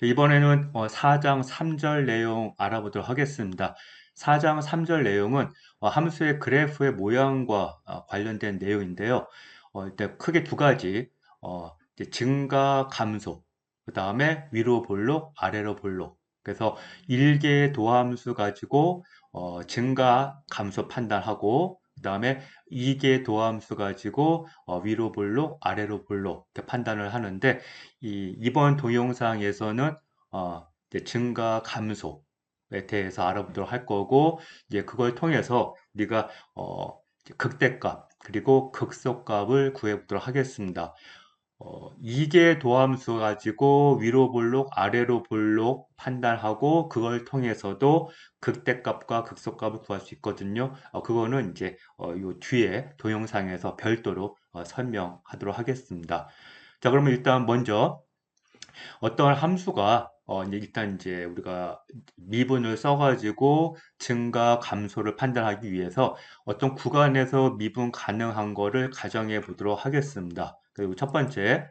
이번에는 4장 3절 내용 알아보도록 하겠습니다. 4장 3절 내용은 함수의 그래프의 모양과 관련된 내용인데요. 일단 크게 두 가지, 이제 증가, 감소, 그 다음에 위로 볼록, 아래로 볼록. 그래서 1개의 도함수 가지고 증가, 감소 판단하고, 그 다음에 2개의 도함수 가지고 위로 볼록, 아래로 볼록 이렇게 판단을 하는데, 이번 동영상에서는 이제 증가 감소에 대해서 알아보도록 할 거고, 이제 그걸 통해서 우리가 이제 극대값 그리고 극소값을 구해보도록 하겠습니다. 이게 도함수 가지고 위로 볼록, 아래로 볼록 판단하고 그걸 통해서도 극대값과 극소값을 구할 수 있거든요. 그거는 이제 요 뒤에 동영상에서 별도로 설명하도록 하겠습니다. 자, 그러면 일단 먼저 어떤 함수가 이제 일단 이제 우리가 미분을 써가지고 증가 감소를 판단하기 위해서 어떤 구간에서 미분 가능한 거를 가정해 보도록 하겠습니다. 그리고 첫 번째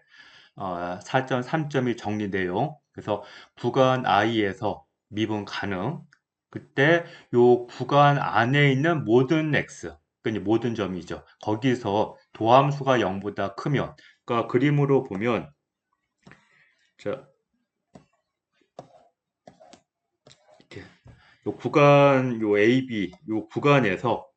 4.3점이 정리 내용. 그래서 구간 i에서 미분 가능. 그때 요 구간 안에 있는 모든 x, 그러니까 모든 점이죠. 거기서 도함수가 0보다 크면, 그러니까 그림으로 보면 자, 이렇게 요 구간 요 AB 요 구간에서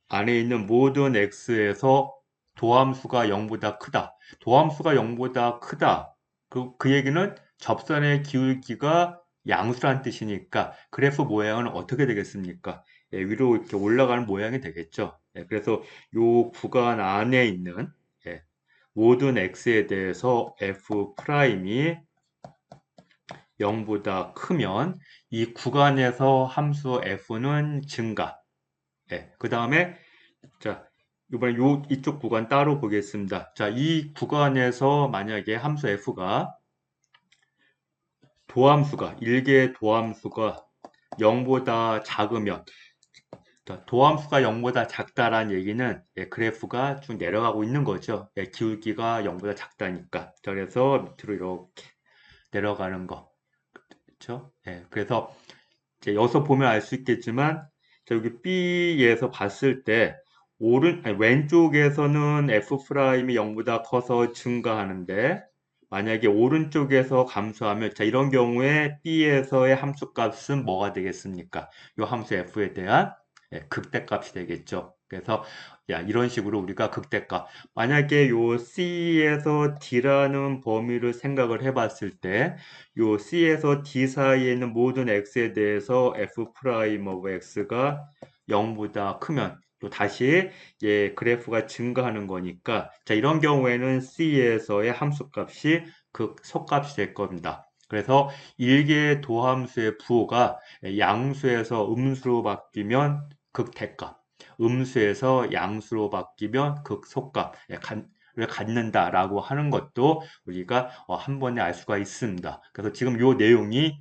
안에 있는 모든 x에서 도함수가 0보다 크다. 도함수가 0보다 크다. 그 얘기는 접선의 기울기가 양수란 뜻이니까 그래프 모양은 어떻게 되겠습니까? 위로 이렇게 올라가는 모양이 되겠죠. 그래서 요 구간 안에 있는 모든 x에 대해서 f 프라임이 0보다 크면 이 구간에서 함수 f는 증가. 그 다음에 자 이번에 이쪽 구간 따로 보겠습니다. 자, 이 구간에서 만약에 함수 f가 도함수가 1개의 도함수가 0보다 작으면 도함수가 0보다 작다란 얘기는 그래프가 쭉 내려가고 있는 거죠. 기울기가 0보다 작다니까. 자, 그래서 밑으로 이렇게 내려가는 거. 그렇죠? 그래서 이제 여기서 보면 알 수 있겠지만 자, 여기 B에서 봤을 때 왼쪽에서는 F'이 0보다 커서 증가하는데 만약에 오른쪽에서 감소하면 자, 이런 경우에 B에서의 함수값은 뭐가 되겠습니까? 이 함수 F에 대한 극대값이 되겠죠. 그래서 이런 식으로 우리가 극대값 만약에 요 C에서 D라는 범위를 생각을 해봤을 때 요 C에서 D 사이에 있는 모든 X에 대해서 F 프라임 오브 X가 0보다 크면 또 다시 그래프가 증가하는 거니까 자, 이런 경우에는 C에서의 함수값이 극소값이 될 겁니다. 그래서 1개의 도함수의 부호가 양수에서 음수로 바뀌면 극대값, 음수에서 양수로 바뀌면 극소값, 를 갖는다라고 하는 것도 우리가 한 번에 알 수가 있습니다. 그래서 지금 이 내용이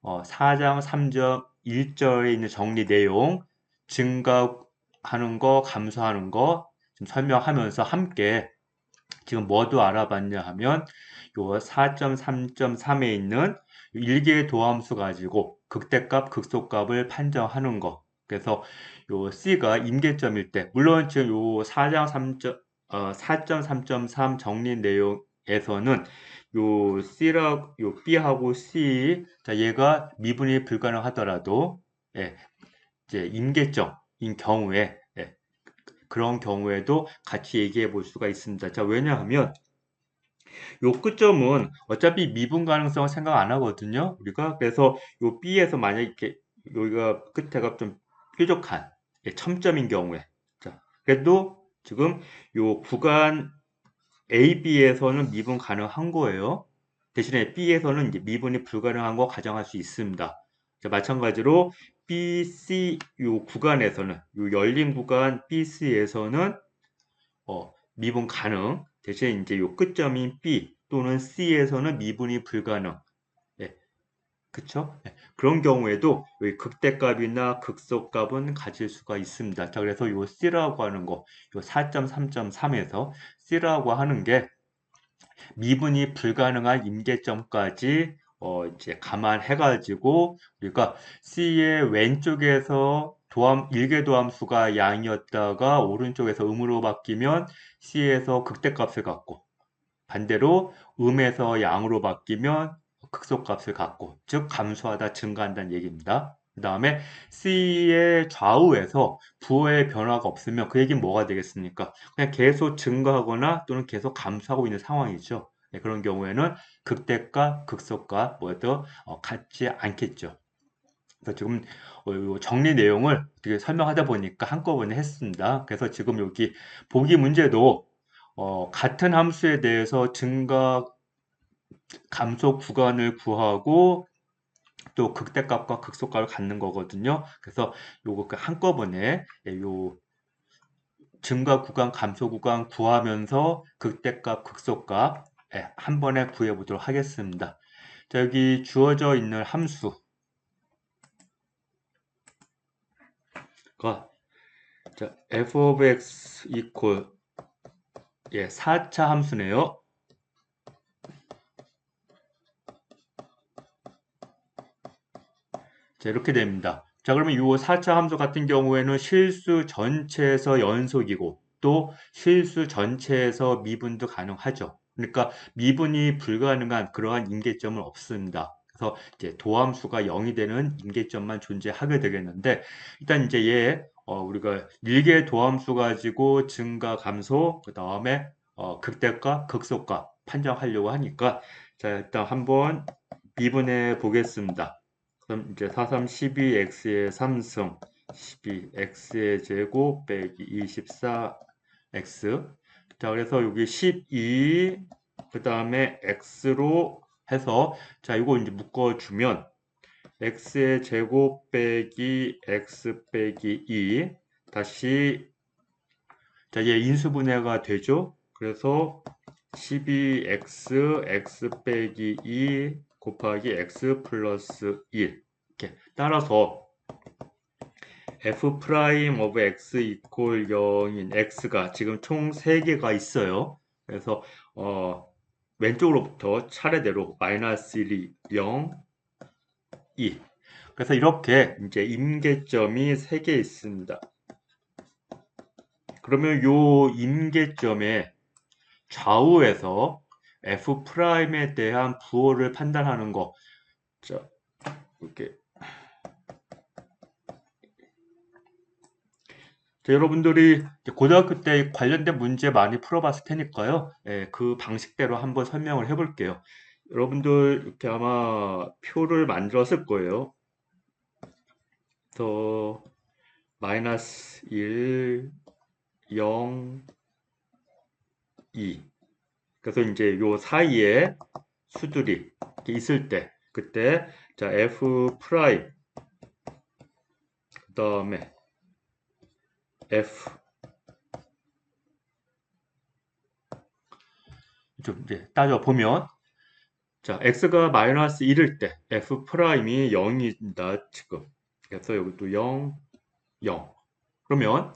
4장 3점 1절에 있는 정리 내용, 증가하는 거, 감소하는 거 좀 설명하면서 함께 지금 뭐도 알아봤냐 하면 요 4.3.3에 있는 1개의 도함수 가지고 극대값, 극소값을 판정하는 거. 그래서 요 C가 임계점일 때, 물론 지금 요 4장 4.3.3 정리 내용에서는 요 B하고 C, 자, 얘가 미분이 불가능하더라도, 이제 임계점인 경우에, 그런 경우에도 같이 얘기해 볼 수가 있습니다. 자, 왜냐하면 요 끝점은 어차피 미분 가능성을 생각 안 하거든요. 우리가 그래서 요 B에서 만약 이렇게 여기가 끝에가 좀 뾰족한 첨점인 경우에 자, 그래도 지금 요 구간 AB에서는 미분 가능한 거예요. 대신에 B에서는 이제 미분이 불가능한 거 가정할 수 있습니다. 자, 마찬가지로 BC 요 구간에서는 요 열린 구간 BC에서는 미분 가능. 대신 이제 요 끝점인 B 또는 C에서는 미분이 불가능. 예, 그쵸? 그런 경우에도 여기 극대값이나 극소값은 가질 수가 있습니다. 자, 그래서 요 C라고 하는 거, 요 4.3.3에서 C라고 하는 게 미분이 불가능한 임계점까지 이제 감안해가지고 우리가 C의 왼쪽에서 일계도함수가 양이었다가 오른쪽에서 음으로 바뀌면 C에서 극대값을 갖고 반대로 음에서 양으로 바뀌면 극소값을 갖고 즉 감소하다 증가한다는 얘기입니다. 그 다음에 C의 좌우에서 부호의 변화가 없으면 그 얘기는 뭐가 되겠습니까? 그냥 계속 증가하거나 또는 계속 감소하고 있는 상황이죠. 네, 그런 경우에는 극대값, 극소값 뭐도 같지 않겠죠. 그래서 지금 요 정리 내용을 어떻게 설명하다 보니까 한꺼번에 했습니다. 그래서 지금 여기 보기 문제도 같은 함수에 대해서 증가, 감소 구간을 구하고 또 극대값과 극소값을 갖는 거거든요. 그래서 요거 한꺼번에 요 증가 구간, 감소 구간 구하면서 극대값, 극소값 한 번에 구해 보도록 하겠습니다. 자, 여기 주어져 있는 함수가 자, f of x equal 4차 함수네요. 자, 이렇게 됩니다. 자, 그러면 이 4차 함수 같은 경우에는 실수 전체에서 연속이고 또 실수 전체에서 미분도 가능하죠. 그러니까 미분이 불가능한 그러한 임계점은 없습니다. 그래서 이제 도함수가 0이 되는 임계점만 존재하게 되겠는데 일단 이제 우리가 일개 도함수 가지고 증가, 감소, 그 다음에 극대값, 극소값 판정하려고 하니까 자, 일단 한번 미분해 보겠습니다. 그럼 이제 4, 3, 12x의 3승 12x의 제곱 빼기 24x 자 그래서 여기 12 그 다음에 x로 해서 자 이거 이제 묶어주면 x의 제곱 빼기 x 빼기 2 다시 자 얘 인수분해가 되죠. 그래서 12x x 빼기 2 곱하기 x 플러스 1 이렇게 따라서 f 프라임 오브 x 이퀄 0인 x가 지금 총 3개가 있어요. 그래서 왼쪽으로부터 차례대로 마이너스 1이 0, 2 그래서 이렇게 이제 임계점이 3개 있습니다. 그러면 요 임계점의 좌우에서 F'에 대한 부호를 판단하는 거. 자, 이렇게. 자, 여러분들이 고등학교 때 관련된 문제 많이 풀어봤을 테니까요. 그 방식대로 한번 설명을 해볼게요. 여러분들 이렇게 아마 표를 만들었을 거예요. 더 마이너스 1, 0, 2. 그래서 이제 요 사이에 수들이 이렇게 있을 때 그때 자 F 프라임 그 다음에 F 좀 이제 따져보면 자 X가 마이너스 1일 때 F 프라임이 0이다 지금 그래서 여기도 0, 0 그러면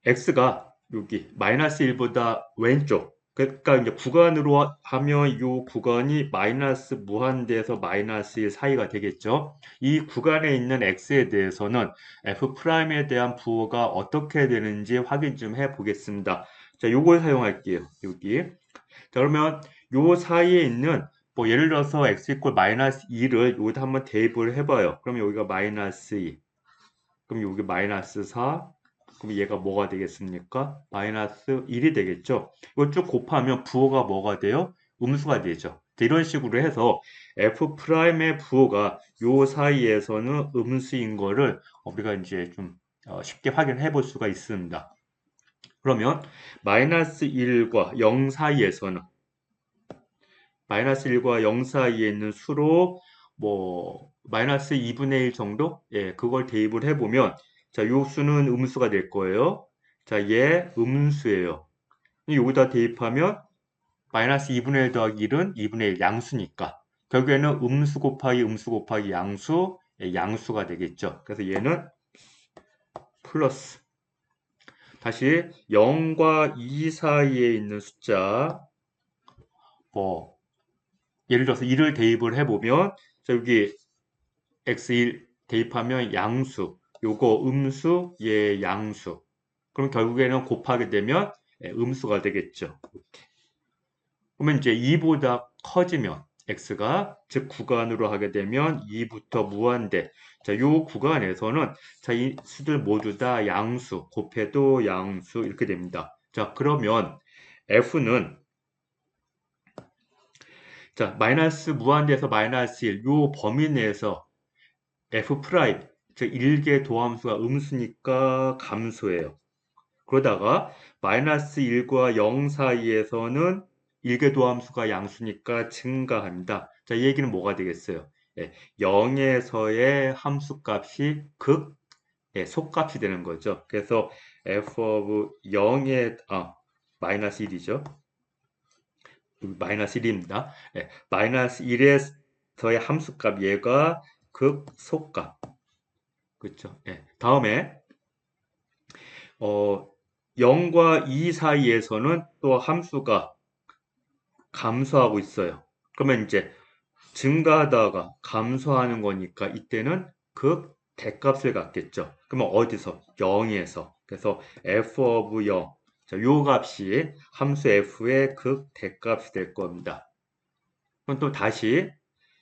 X가 여기 마이너스 1보다 왼쪽 그러니까 이제 구간으로 하면 이 구간이 마이너스 무한대에서 마이너스 1 사이가 되겠죠. 이 구간에 있는 x에 대해서는 f'에 대한 부호가 어떻게 되는지 확인 좀 해 보겠습니다. 자, 요걸 사용할게요. 여기. 자, 그러면 요 사이에 있는 뭐 예를 들어서 x 이퀄 마이너스 2를 여기다 한번 대입을 해봐요. 그럼 여기가 마이너스 2. 그럼 여기 마이너스 4. 그럼 얘가 뭐가 되겠습니까? 마이너스 1이 되겠죠. 이거 쭉 곱하면 부호가 뭐가 돼요? 음수가 되죠. 이런 식으로 해서 F'의 부호가 요 사이에서는 음수인 거를 우리가 이제 좀 쉽게 확인해 볼 수가 있습니다. 그러면 마이너스 1과 0 사이에서는 마이너스 1과 0 사이에 있는 수로 뭐 마이너스 2분의 1 정도? 그걸 대입을 해보면 자, 요 수는 음수가 될 거예요. 자, 얘 음수예요. 여기다 대입하면 마이너스 2분의 1 더하기 1은 2분의 1 양수니까 결국에는 음수 곱하기 양수, 양수가 되겠죠. 그래서 얘는 플러스 다시 0과 2 사이에 있는 숫자 뭐 예를 들어서 1을 대입을 해보면 여기 x1 대입하면 양수, 요거 음수, 얘 양수. 그럼 결국에는 곱하게 되면 음수가 되겠죠. 이렇게. 그러면 이제 2보다 커지면 x가 즉 구간으로 하게 되면 2부터 무한대. 자, 요 구간에서는 자, 이 수들 모두 다 양수, 곱해도 양수 이렇게 됩니다. 자, 그러면 f는 자, 마이너스 무한대에서 마이너스 1, 요 범위 내에서 f 프라임, 즉 1개 도함수가 음수니까 감소해요. 그러다가 마이너스 1과 0 사이에서는 1개 도함수가 양수니까 증가합니다. 자, 이 얘기는 뭐가 되겠어요? 0에서의 함수값이 속값이 되는 거죠. 그래서 f of 0의 마이너스 1이죠. 마이너스 1입니다. 마이너스 1에서의 함수값 얘가 속값. 그렇죠? 다음에 0과 2 사이에서는 또 함수가 감소하고 있어요. 그러면 이제 증가하다가 감소하는 거니까 이때는 대값을 갖겠죠. 그러면 어디서? 0에서. 그래서 f of 0. 자, 요 값이 함수 f의 대값이 될 겁니다. 그럼 또 다시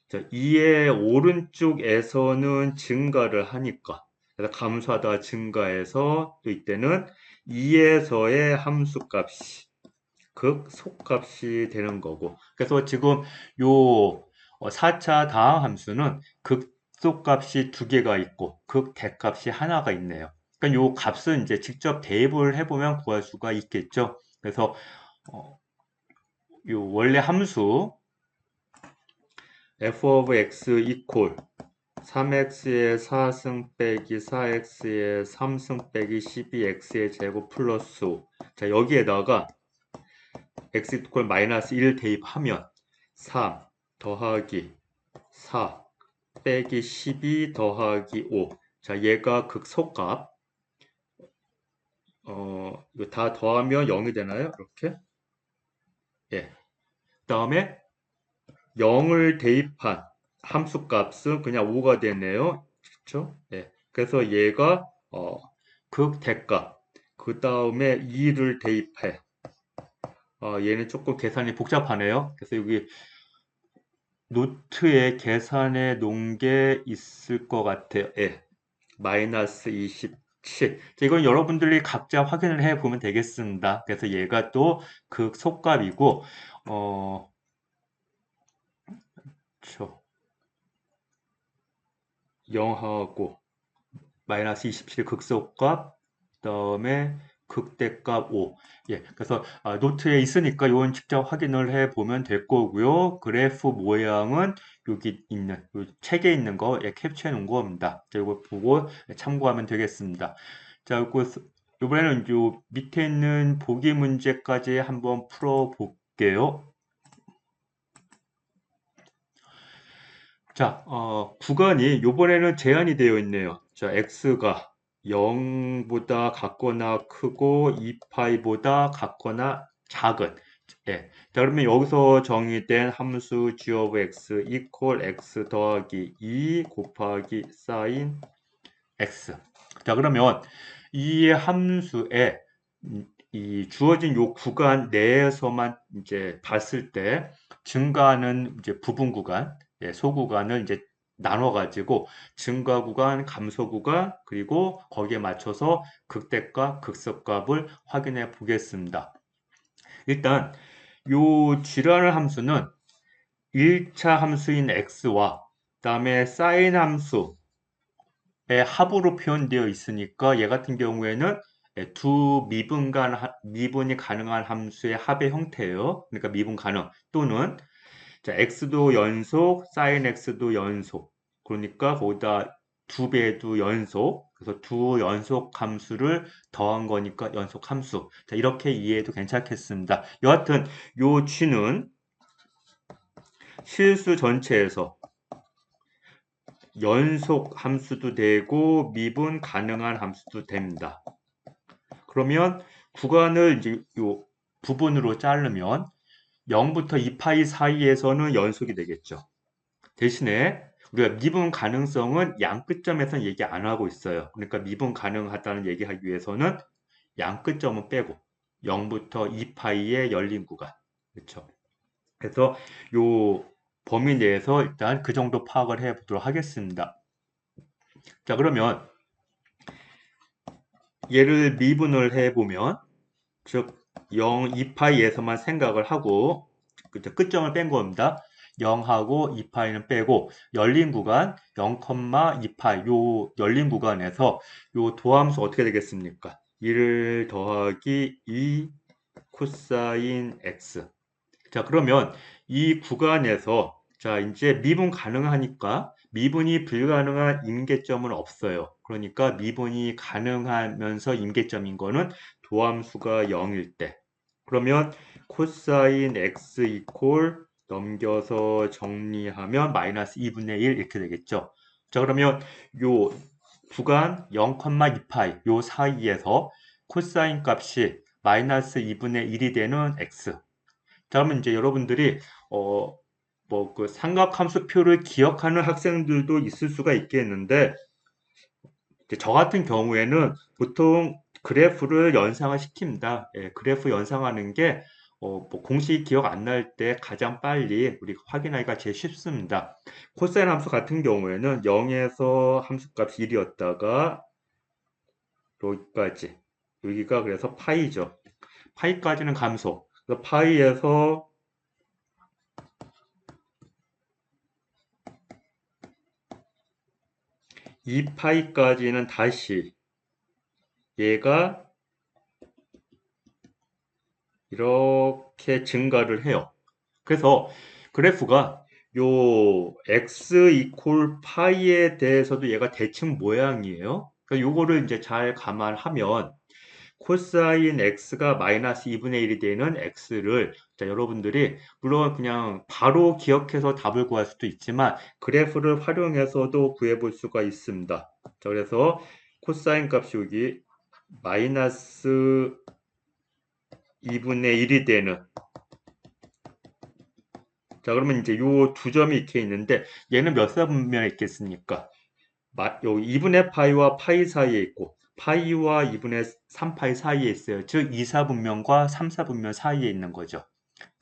2의 오른쪽에서는 증가를 하니까 그래서 감소하다가 증가해서 또 이때는 2에서의 함수값이 속값이 되는 거고 그래서 지금 요 4차 다항 함수는 속값이 두 개가 있고 대값이 하나가 있네요. 그러니까 요 값은 이제 직접 대입을 해보면 구할 수가 있겠죠. 그래서 요 원래 함수 f of x equal 3x의 4승 빼기 4x의 3승 빼기 12x의 제곱 플러스 5. 자, 여기에다가 x equal 마이너스 1 대입하면 3 더하기 4 빼기 12 더하기 5. 자, 얘가 속값. 이거 다 더하면 0이 되나요? 이렇게. 예. 그 다음에 0을 대입한 함수값은 그냥 5가 되네요. 그렇죠? 예. 그래서 얘가 대값. 그 다음에 2를 대입해. 얘는 조금 계산이 복잡하네요. 그래서 여기 노트에 계산해 놓은 게 있을 것 같아요. 예. 마이너스 27. 이건 여러분들이 각자 확인을 해 보면 되겠습니다. 그래서 얘가 또 속값이고, 0하고 마이너스 27 극속값, 그 다음에 극대값 5. 예, 그래서 노트에 있으니까 이건 직접 확인을 해 보면 될 거고요. 그래프 모양은 여기 있는, 책에 있는 거 캡처해 놓은 겁니다. 자, 이거 보고 참고하면 되겠습니다. 자, 이번에는 요 밑에 있는 보기 문제까지 한번 풀어 볼게요. 자, 구간이 요번에는 제한이 되어 있네요. 자, x가 0보다 같거나 크고 2파이보다 같거나 작은. 예. 자, 그러면 여기서 정의된 함수 g of x equal x 더하기 2 곱하기 sin x. 자, 그러면 이 함수에 이 주어진 요 구간 내에서만 이제 봤을 때 증가하는 이제 부분 구간, 소구간을 이제 나눠가지고 증가 구간, 감소 구간, 그리고 거기에 맞춰서 극대값, 극소값을 확인해 보겠습니다. 일단 요 G라는 함수는 1차 함수인 x와 그다음에 sin 함수의 합으로 표현되어 있으니까 얘 같은 경우에는 두 미분이 가능한 함수의 합의 형태예요. 그러니까 미분 가능 또는 자, x도 연속, sin x도 연속. 그러니까 거기다 두 배도 연속. 그래서 두 연속 함수를 더한 거니까 연속 함수. 자, 이렇게 이해해도 괜찮겠습니다. 여하튼 요 g는 실수 전체에서 연속 함수도 되고 미분 가능한 함수도 됩니다. 그러면 구간을 이제 요 부분으로 자르면 0부터 2파이 사이에서는 연속이 되겠죠. 대신에 우리가 미분 가능성은 양 끝점에서는 얘기 안 하고 있어요. 그러니까 미분 가능하다는 얘기하기 위해서는 양 끝점은 빼고 0부터 2파이의 열린 구간. 그렇죠. 그래서 요 범위 내에서 일단 그 정도 파악을 해 보도록 하겠습니다. 자, 그러면 얘를 미분을 해 보면 즉 0, 2파이에서만 생각을 하고 끝점을 뺀 겁니다. 0하고 2파이는 빼고 열린 구간 0,2파이 요 열린 구간에서 요 도함수 어떻게 되겠습니까? 1 더하기 2 코사인 x. 자, 그러면 이 구간에서 자, 이제 미분 가능하니까 미분이 불가능한 임계점은 없어요. 그러니까 미분이 가능하면서 임계점인 거는 도함수가 0일 때. 그러면 코사인 x 이콜 넘겨서 정리하면 마이너스 2분의 1 이렇게 되겠죠. 자, 그러면 요 구간 0,2파이 요 사이에서 코사인 값이 마이너스 2분의 1이 되는 x. 자, 그러면 이제 여러분들이 뭐 그 삼각함수표를 기억하는 학생들도 있을 수가 있겠는데 이제 저 같은 경우에는 보통 그래프를 연상을 시킵니다. 예, 그래프 연상하는 게 뭐 공식 기억 안 날 때 가장 빨리 우리가 확인하기가 제일 쉽습니다. 코사인 함수 같은 경우에는 0에서 함수값이 1이었다가 여기까지 여기가 그래서 파이죠. 파이까지는 감소. 그래서 파이에서 2파이까지는 다시 얘가 이렇게 증가를 해요. 그래서 그래프가 요 x 이퀄 파이에 대해서도 얘가 대칭 모양이에요. 그러니까 요거를 이제 잘 감안하면 코사인 x가 마이너스 2분의 1이 되는 x를 자, 여러분들이 물론 그냥 바로 기억해서 답을 구할 수도 있지만 그래프를 활용해서도 구해볼 수가 있습니다. 자, 그래서 코사인 값이 여기 마이너스 2분의 1이 되는 자, 그러면 이제 요 두 점이 이렇게 있는데 얘는 몇 사분면에 있겠습니까? 요 2분의 파이와 파이 사이에 있고 파이와 2분의 3파이 사이에 있어요. 즉 2사분면과 3사분면 사이에 있는 거죠.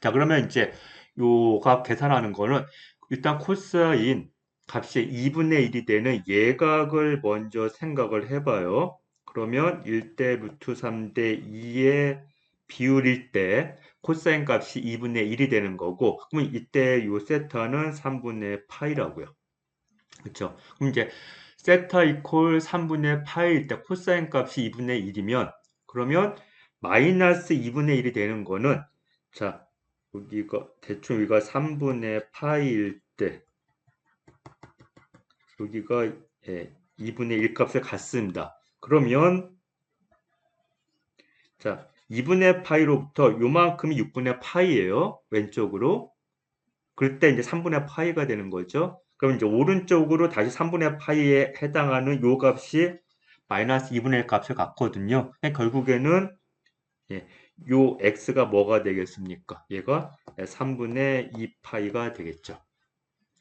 자, 그러면 이제 요 값 계산하는 거는 일단 코사인 값이 2분의 1이 되는 예각을 먼저 생각을 해봐요. 그러면 1대 루트 3대 2의 비율일 때 코사인 값이 2분의 1이 되는 거고 그러면 이때 요 세타는 3분의 파이라고요. 그렇죠? 그럼 이제 세타 이퀄 3분의 파이일 때 코사인 값이 2분의 1이면 그러면 마이너스 2분의 1이 되는 거는 자 여기가 대충 여기가 3분의 파이일 때 여기가 2분의 1 값에 같습니다. 그러면 자 2분의 파이로부터 요만큼이 6분의 파이예요. 왼쪽으로. 그럴 때 이제 3분의 파이가 되는 거죠. 그럼 이제 오른쪽으로 다시 3분의 파이에 해당하는 요 값이 마이너스 2분의 1 값을 갖거든요. 결국에는 요 x가 뭐가 되겠습니까? 얘가 3분의 2파이가 되겠죠.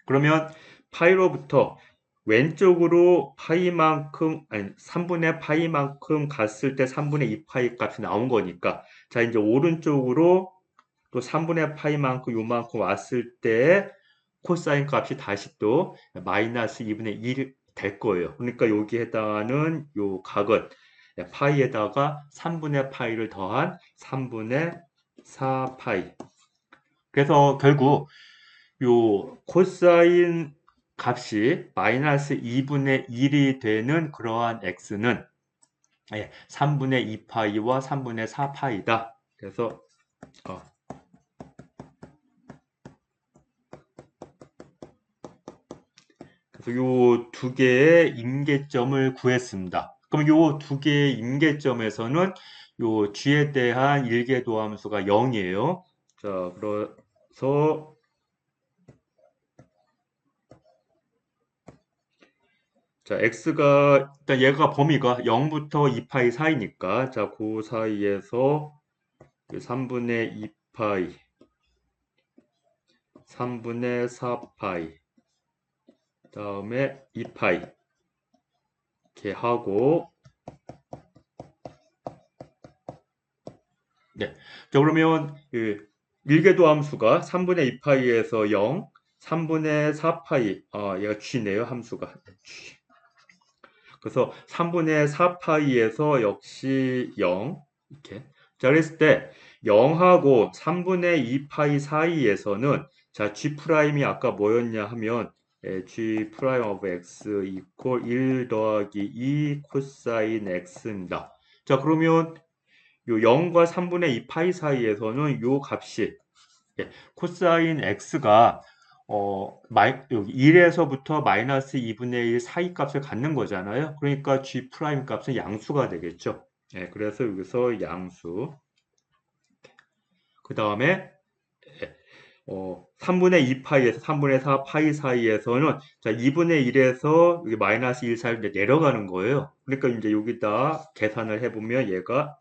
그러면 파이로부터 왼쪽으로 파이만큼 아니 3분의 파이만큼 갔을 때 3분의 2파이 값이 나온 거니까 자 이제 오른쪽으로 또 3분의 파이만큼 요만큼 왔을 때 코사인 값이 다시 또 마이너스 2분의 1 될 거예요. 그러니까 여기에 해당하는 요 각은 파이에다가 3분의 파이를 더한 3분의 4파이. 그래서 결국 요 코사인 값이 마이너스 2분의 1이 되는 그러한 x는 3분의 2파이와 3분의 4파이다. 그래서 요 두 개의 임계점을 구했습니다. 그럼 요 두 개의 임계점에서는 요 g에 대한 일계도함수가 0이에요. 자, 그래서 자, x가 일단 얘가 범위가 0부터 2파이 사이니까 자, 그 사이에서 3분의 2파이 3분의 4파이 다음에 2파이 이렇게 하고 네. 자, 그러면 그 밀계도 함수가 3분의 2파이에서 0, 3분의 4파이 얘가 g네요. 함수가 g. 그래서 3분의 4파이에서 역시 0 이렇게. 자, 그랬을 때 0하고 3분의 2파이 사이에서는 자, g 프라임이 아까 뭐였냐 하면 g 프라임 오브 x 이퀄 1 더하기 2 코사인 x입니다. 자, 그러면 요 0과 3분의 2 파이 사이에서는 요 값이 코사인 x가 여기 1에서부터 마이너스 2분의 1 사이 값을 갖는 거잖아요. 그러니까 g 프라임 값은 양수가 되겠죠. 예, 그래서 여기서 양수. 그 다음에 3분의 2 파이에서 3분의 4 파이 사이에서는 자 2분의 1에서 여기 마이너스 1 사이로 내려가는 거예요. 그러니까 이제 여기다 계산을 해보면 얘가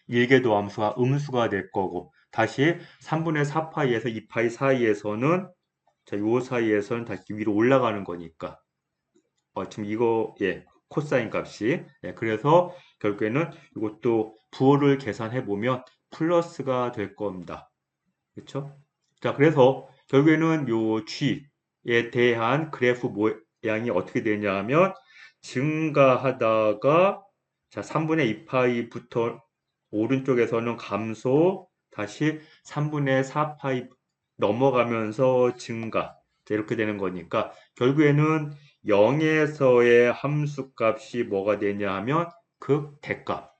일계도 함수가 음수가 될 거고 다시 3분의 4파이에서 2파이 사이에서는 자, 요 사이에서는 다시 위로 올라가는 거니까 지금 이거 코사인 값이 그래서 결국에는 이것도 부호를 계산해 보면 플러스가 될 겁니다. 그렇죠? 자, 그래서 결국에는 요 g에 대한 그래프 모양이 어떻게 되냐 하면 증가하다가 자, 3분의 2파이부터 오른쪽에서는 감소, 다시 3분의 4파이 넘어가면서 증가. 이렇게 되는 거니까 결국에는 0에서의 함수값이 뭐가 되냐 하면 극대값.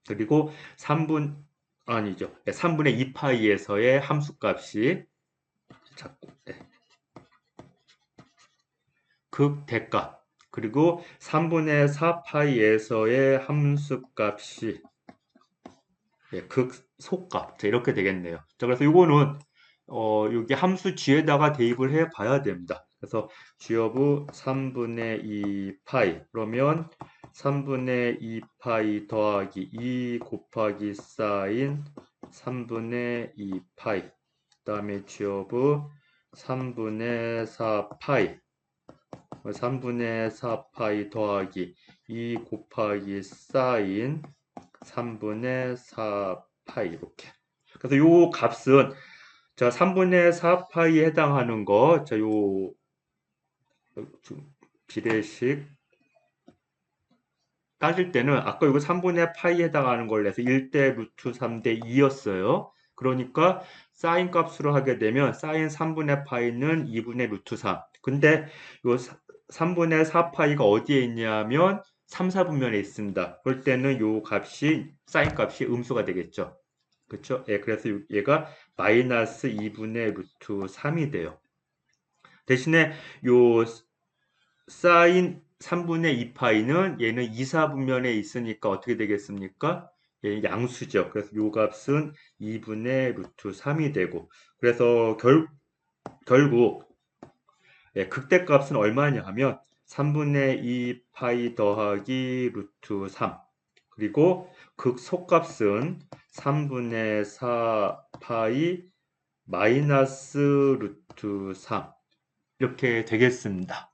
그리고 3분의 2파이에서의 함수값이 자꾸 극대값. 그리고 3분의 4파이에서의 함수값이 극소값. 자, 이렇게 되겠네요. 자, 그래서 이거는 여기 함수 g에다가 대입을 해 봐야 됩니다. 그래서 g of 3분의 2파이 그러면 3분의 2파이 더하기 2 곱하기 사인 3분의 2파이 그 다음에 g of 3분의 4파이 3분의 4파이 더하기 2 곱하기 사인 3분의 4파이 이렇게. 그래서 요 값은 자 3분의 4파이에 해당하는 거, 자 요 비례식 따질 때는 아까 이거 3분의 파이에 해당하는 걸 내서 1대 루트 3대 2였어요. 그러니까 사인 값으로 하게 되면 사인 3분의 파이는 2분의 루트 3. 근데 요 3분의 4파이가 어디에 있냐면 3, 4분면에 있습니다. 그럴 때는 요 값이 사인 값이 음수가 되겠죠. 그렇죠? 예, 그래서 얘가 마이너스 2분의 루트 3이 돼요. 대신에 요 사인 3분의 2파이는 얘는 2, 4분면에 있으니까 어떻게 되겠습니까? 얘 양수죠. 그래서 요 값은 2분의 루트 3이 되고 그래서 결국 극대값은 얼마냐 하면 3분의 2파이 더하기 루트 3 그리고 극소값은 3분의 4파이 마이너스 루트 3 이렇게 되겠습니다.